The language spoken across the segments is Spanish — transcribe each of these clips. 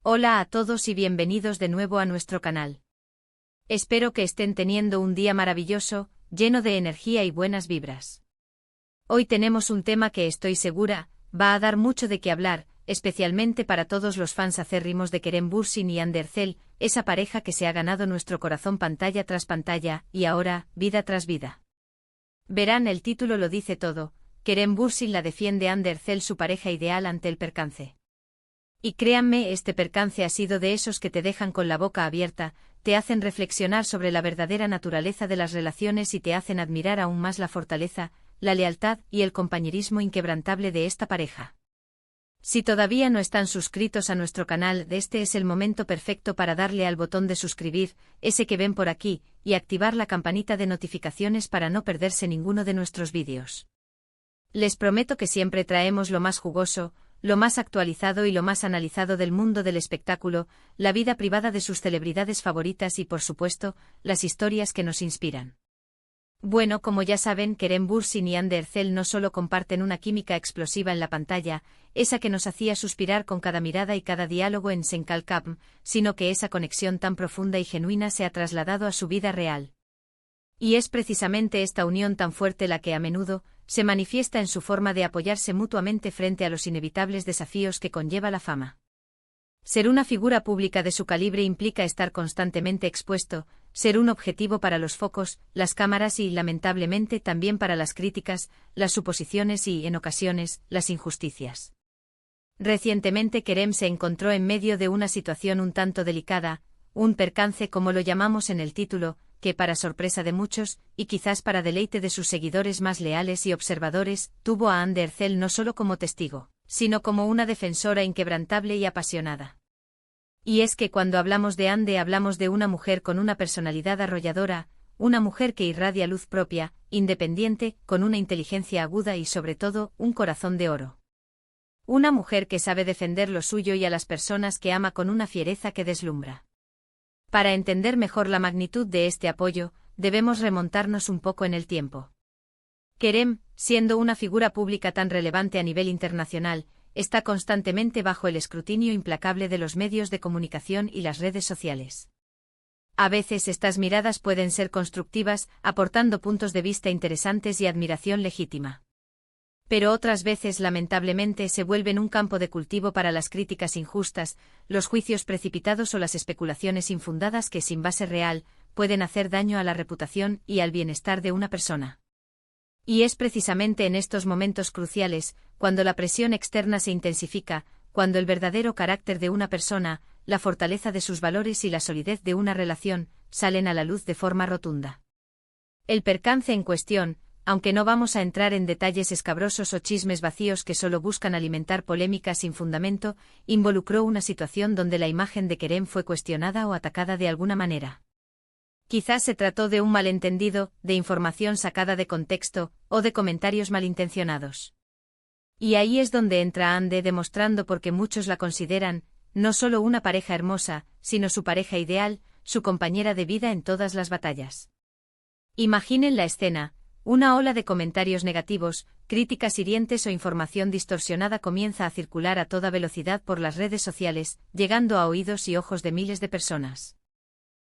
Hola a todos y bienvenidos de nuevo a nuestro canal. Espero que estén teniendo un día maravilloso, lleno de energía y buenas vibras. Hoy tenemos un tema que estoy segura, va a dar mucho de qué hablar, especialmente para todos los fans acérrimos de Kerem Bürsin y Hande Erçel, esa pareja que se ha ganado nuestro corazón pantalla tras pantalla, y ahora, vida tras vida. Verán, el título lo dice todo, Kerem Bürsin la defiende, Hande Erçel su pareja ideal ante el percance. Y créanme, este percance ha sido de esos que te dejan con la boca abierta, te hacen reflexionar sobre la verdadera naturaleza de las relaciones y te hacen admirar aún más la fortaleza, la lealtad y el compañerismo inquebrantable de esta pareja. Si todavía no están suscritos a nuestro canal, este es el momento perfecto para darle al botón de suscribir, ese que ven por aquí, y activar la campanita de notificaciones para no perderse ninguno de nuestros vídeos. Les prometo que siempre traemos lo más jugoso, lo más actualizado y lo más analizado del mundo del espectáculo, la vida privada de sus celebridades favoritas y, por supuesto, las historias que nos inspiran. Bueno, como ya saben, Kerem Bürsin y Hande Erçel no solo comparten una química explosiva en la pantalla, esa que nos hacía suspirar con cada mirada y cada diálogo en Sen Kalkam, sino que esa conexión tan profunda y genuina se ha trasladado a su vida real. Y es precisamente esta unión tan fuerte la que a menudo se manifiesta en su forma de apoyarse mutuamente frente a los inevitables desafíos que conlleva la fama. Ser una figura pública de su calibre implica estar constantemente expuesto, ser un objetivo para los focos, las cámaras y, lamentablemente, también para las críticas, las suposiciones y, en ocasiones, las injusticias. Recientemente Kerem se encontró en medio de una situación un tanto delicada, un percance como lo llamamos en el título, que para sorpresa de muchos, y quizás para deleite de sus seguidores más leales y observadores, tuvo a Hande Erçel no solo como testigo, sino como una defensora inquebrantable y apasionada. Y es que cuando hablamos de Hande hablamos de una mujer con una personalidad arrolladora, una mujer que irradia luz propia, independiente, con una inteligencia aguda y sobre todo, un corazón de oro. Una mujer que sabe defender lo suyo y a las personas que ama con una fiereza que deslumbra. Para entender mejor la magnitud de este apoyo, debemos remontarnos un poco en el tiempo. Kerem, siendo una figura pública tan relevante a nivel internacional, está constantemente bajo el escrutinio implacable de los medios de comunicación y las redes sociales. A veces estas miradas pueden ser constructivas, aportando puntos de vista interesantes y admiración legítima. Pero otras veces lamentablemente se vuelven un campo de cultivo para las críticas injustas, los juicios precipitados o las especulaciones infundadas que, sin base real, pueden hacer daño a la reputación y al bienestar de una persona. Y es precisamente en estos momentos cruciales, cuando la presión externa se intensifica, cuando el verdadero carácter de una persona, la fortaleza de sus valores y la solidez de una relación, salen a la luz de forma rotunda. El percance en cuestión, aunque no vamos a entrar en detalles escabrosos o chismes vacíos que solo buscan alimentar polémicas sin fundamento, involucró una situación donde la imagen de Kerem fue cuestionada o atacada de alguna manera. Quizás se trató de un malentendido, de información sacada de contexto, o de comentarios malintencionados. Y ahí es donde entra Hande, demostrando por qué muchos la consideran, no solo una pareja hermosa, sino su pareja ideal, su compañera de vida en todas las batallas. Imaginen la escena. Una ola de comentarios negativos, críticas hirientes o información distorsionada comienza a circular a toda velocidad por las redes sociales, llegando a oídos y ojos de miles de personas.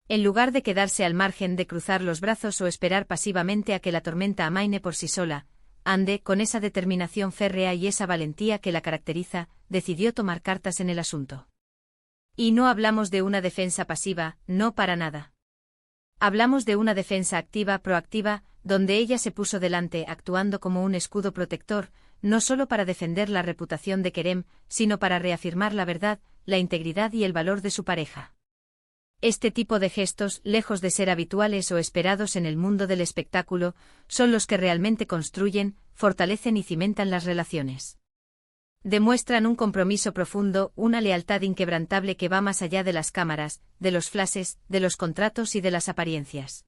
En lugar de quedarse al margen, de cruzar los brazos o esperar pasivamente a que la tormenta amaine por sí sola, Hande, con esa determinación férrea y esa valentía que la caracteriza, decidió tomar cartas en el asunto. Y no hablamos de una defensa pasiva, no para nada. Hablamos de una defensa activa, proactiva, donde ella se puso delante actuando como un escudo protector, no solo para defender la reputación de Kerem, sino para reafirmar la verdad, la integridad y el valor de su pareja. Este tipo de gestos, lejos de ser habituales o esperados en el mundo del espectáculo, son los que realmente construyen, fortalecen y cimentan las relaciones. Demuestran un compromiso profundo, una lealtad inquebrantable que va más allá de las cámaras, de los flashes, de los contratos y de las apariencias.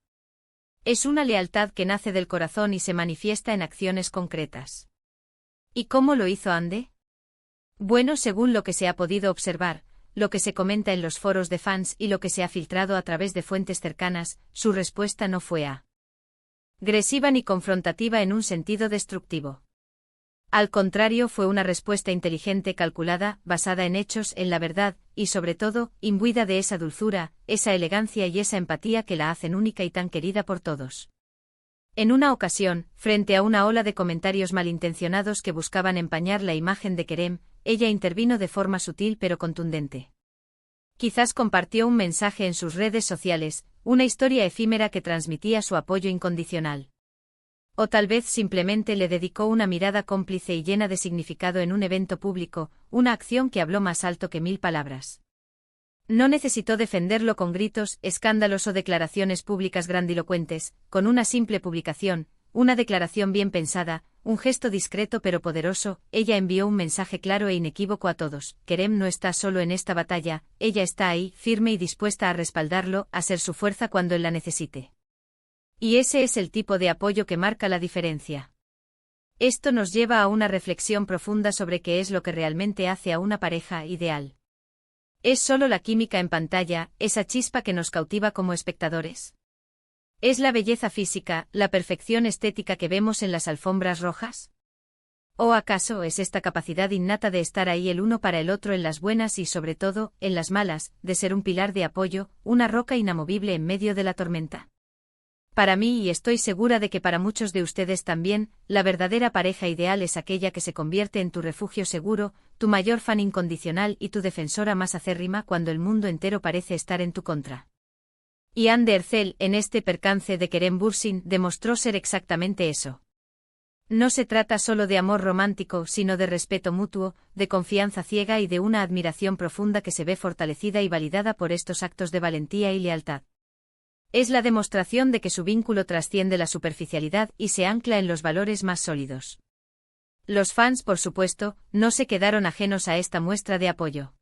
Es una lealtad que nace del corazón y se manifiesta en acciones concretas. ¿Y cómo lo hizo Hande? Bueno, según lo que se ha podido observar, lo que se comenta en los foros de fans y lo que se ha filtrado a través de fuentes cercanas, su respuesta no fue agresiva ni confrontativa en un sentido destructivo. Al contrario, fue una respuesta inteligente, calculada, basada en hechos, en la verdad, y sobre todo, imbuida de esa dulzura, esa elegancia y esa empatía que la hacen única y tan querida por todos. En una ocasión, frente a una ola de comentarios malintencionados que buscaban empañar la imagen de Kerem, ella intervino de forma sutil pero contundente. Quizás compartió un mensaje en sus redes sociales, una historia efímera que transmitía su apoyo incondicional. O tal vez simplemente le dedicó una mirada cómplice y llena de significado en un evento público, una acción que habló más alto que 1000 palabras. No necesitó defenderlo con gritos, escándalos o declaraciones públicas grandilocuentes, con una simple publicación, una declaración bien pensada, un gesto discreto pero poderoso, ella envió un mensaje claro e inequívoco a todos: Kerem no está solo en esta batalla, ella está ahí, firme y dispuesta a respaldarlo, a ser su fuerza cuando él la necesite. Y ese es el tipo de apoyo que marca la diferencia. Esto nos lleva a una reflexión profunda sobre qué es lo que realmente hace a una pareja ideal. ¿Es solo la química en pantalla, esa chispa que nos cautiva como espectadores? ¿Es la belleza física, la perfección estética que vemos en las alfombras rojas? ¿O acaso es esta capacidad innata de estar ahí el uno para el otro en las buenas y sobre todo, en las malas, de ser un pilar de apoyo, una roca inamovible en medio de la tormenta? Para mí, y estoy segura de que para muchos de ustedes también, la verdadera pareja ideal es aquella que se convierte en tu refugio seguro, tu mayor fan incondicional y tu defensora más acérrima cuando el mundo entero parece estar en tu contra. Y Hande Erçel, en este percance de Kerem Bürsin, demostró ser exactamente eso. No se trata solo de amor romántico, sino de respeto mutuo, de confianza ciega y de una admiración profunda que se ve fortalecida y validada por estos actos de valentía y lealtad. Es la demostración de que su vínculo trasciende la superficialidad y se ancla en los valores más sólidos. Los fans, por supuesto, no se quedaron ajenos a esta muestra de apoyo.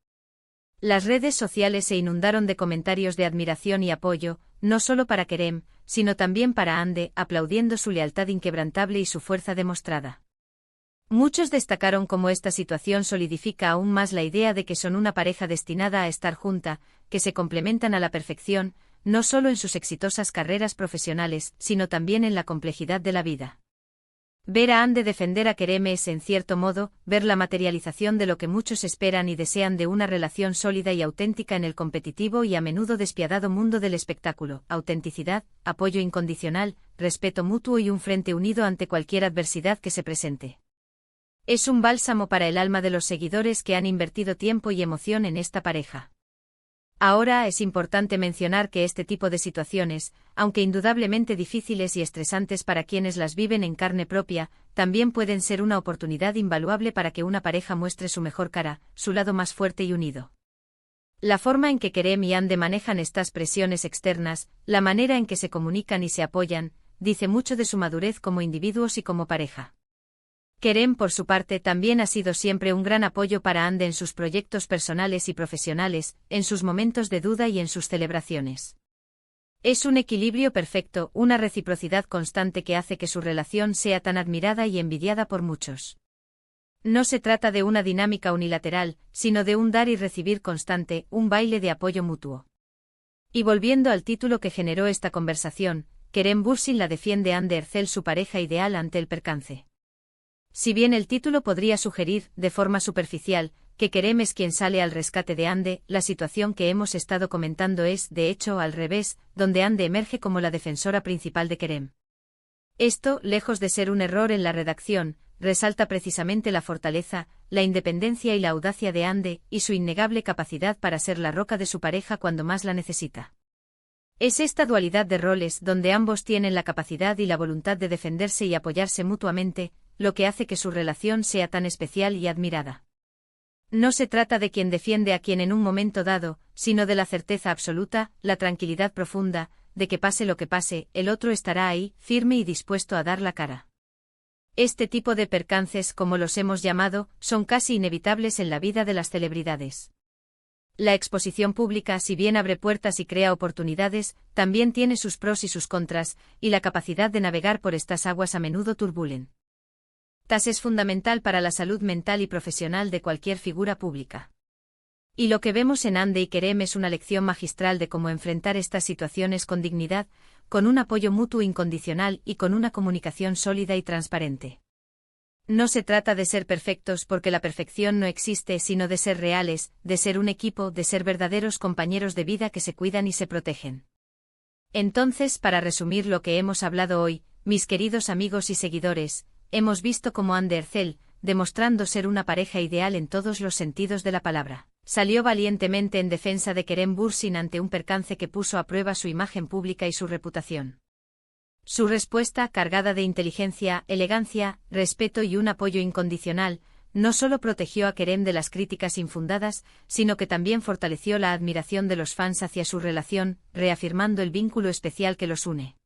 Las redes sociales se inundaron de comentarios de admiración y apoyo, no solo para Kerem, sino también para Hande, aplaudiendo su lealtad inquebrantable y su fuerza demostrada. Muchos destacaron cómo esta situación solidifica aún más la idea de que son una pareja destinada a estar junta, que se complementan a la perfección, no solo en sus exitosas carreras profesionales, sino también en la complejidad de la vida. Ver a Hande defender a Kerem es, en cierto modo, ver la materialización de lo que muchos esperan y desean de una relación sólida y auténtica en el competitivo y a menudo despiadado mundo del espectáculo: autenticidad, apoyo incondicional, respeto mutuo y un frente unido ante cualquier adversidad que se presente. Es un bálsamo para el alma de los seguidores que han invertido tiempo y emoción en esta pareja. Ahora es importante mencionar que este tipo de situaciones, aunque indudablemente difíciles y estresantes para quienes las viven en carne propia, también pueden ser una oportunidad invaluable para que una pareja muestre su mejor cara, su lado más fuerte y unido. La forma en que Kerem y Hande manejan estas presiones externas, la manera en que se comunican y se apoyan, dice mucho de su madurez como individuos y como pareja. Kerem, por su parte, también ha sido siempre un gran apoyo para Hande en sus proyectos personales y profesionales, en sus momentos de duda y en sus celebraciones. Es un equilibrio perfecto, una reciprocidad constante que hace que su relación sea tan admirada y envidiada por muchos. No se trata de una dinámica unilateral, sino de un dar y recibir constante, un baile de apoyo mutuo. Y volviendo al título que generó esta conversación, Kerem Bürsin la defiende Hande Erçel, su pareja ideal ante el percance. Si bien el título podría sugerir, de forma superficial, que Kerem es quien sale al rescate de Hande, la situación que hemos estado comentando es, de hecho, al revés, donde Hande emerge como la defensora principal de Kerem. Esto, lejos de ser un error en la redacción, resalta precisamente la fortaleza, la independencia y la audacia de Hande, y su innegable capacidad para ser la roca de su pareja cuando más la necesita. Es esta dualidad de roles, donde ambos tienen la capacidad y la voluntad de defenderse y apoyarse mutuamente, lo que hace que su relación sea tan especial y admirada. No se trata de quien defiende a quien en un momento dado, sino de la certeza absoluta, la tranquilidad profunda, de que pase lo que pase, el otro estará ahí, firme y dispuesto a dar la cara. Este tipo de percances, como los hemos llamado, son casi inevitables en la vida de las celebridades. La exposición pública, si bien abre puertas y crea oportunidades, también tiene sus pros y sus contras, y la capacidad de navegar por estas aguas a menudo turbulen. Es fundamental para la salud mental y profesional de cualquier figura pública. Y lo que vemos en Hande y Kerem es una lección magistral de cómo enfrentar estas situaciones con dignidad, con un apoyo mutuo incondicional y con una comunicación sólida y transparente. No se trata de ser perfectos porque la perfección no existe, sino de ser reales, de ser un equipo, de ser verdaderos compañeros de vida que se cuidan y se protegen. Entonces, para resumir lo que hemos hablado hoy, mis queridos amigos y seguidores, hemos visto cómo Andy Ercel, demostrando ser una pareja ideal en todos los sentidos de la palabra, salió valientemente en defensa de Kerem Bürsin ante un percance que puso a prueba su imagen pública y su reputación. Su respuesta, cargada de inteligencia, elegancia, respeto y un apoyo incondicional, no solo protegió a Kerem de las críticas infundadas, sino que también fortaleció la admiración de los fans hacia su relación, reafirmando el vínculo especial que los une.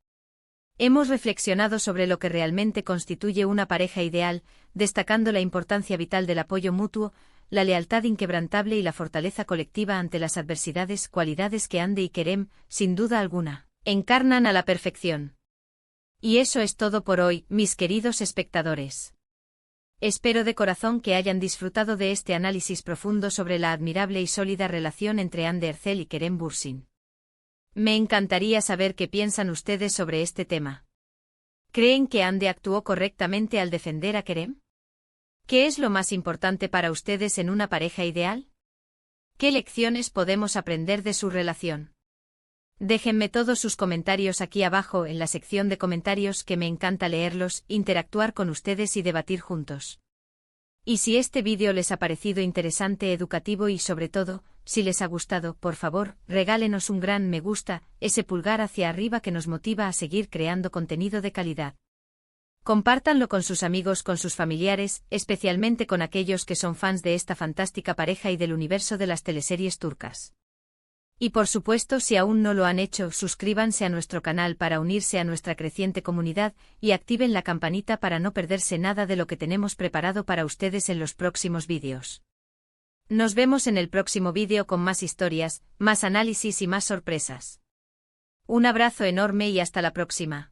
Hemos reflexionado sobre lo que realmente constituye una pareja ideal, destacando la importancia vital del apoyo mutuo, la lealtad inquebrantable y la fortaleza colectiva ante las adversidades, cualidades que Andy y Kerem, sin duda alguna, encarnan a la perfección. Y eso es todo por hoy, mis queridos espectadores. Espero de corazón que hayan disfrutado de este análisis profundo sobre la admirable y sólida relación entre Andy Ercel y Kerem Bürsin. Me encantaría saber qué piensan ustedes sobre este tema. ¿Creen que Andy actuó correctamente al defender a Kerem? ¿Qué es lo más importante para ustedes en una pareja ideal? ¿Qué lecciones podemos aprender de su relación? Déjenme todos sus comentarios aquí abajo en la sección de comentarios, que me encanta leerlos, interactuar con ustedes y debatir juntos. Y si este vídeo les ha parecido interesante, educativo y sobre todo, si les ha gustado, por favor, regálenos un gran me gusta, ese pulgar hacia arriba que nos motiva a seguir creando contenido de calidad. Compártanlo con sus amigos, con sus familiares, especialmente con aquellos que son fans de esta fantástica pareja y del universo de las teleseries turcas. Y por supuesto, si aún no lo han hecho, suscríbanse a nuestro canal para unirse a nuestra creciente comunidad y activen la campanita para no perderse nada de lo que tenemos preparado para ustedes en los próximos vídeos. Nos vemos en el próximo vídeo con más historias, más análisis y más sorpresas. Un abrazo enorme y hasta la próxima.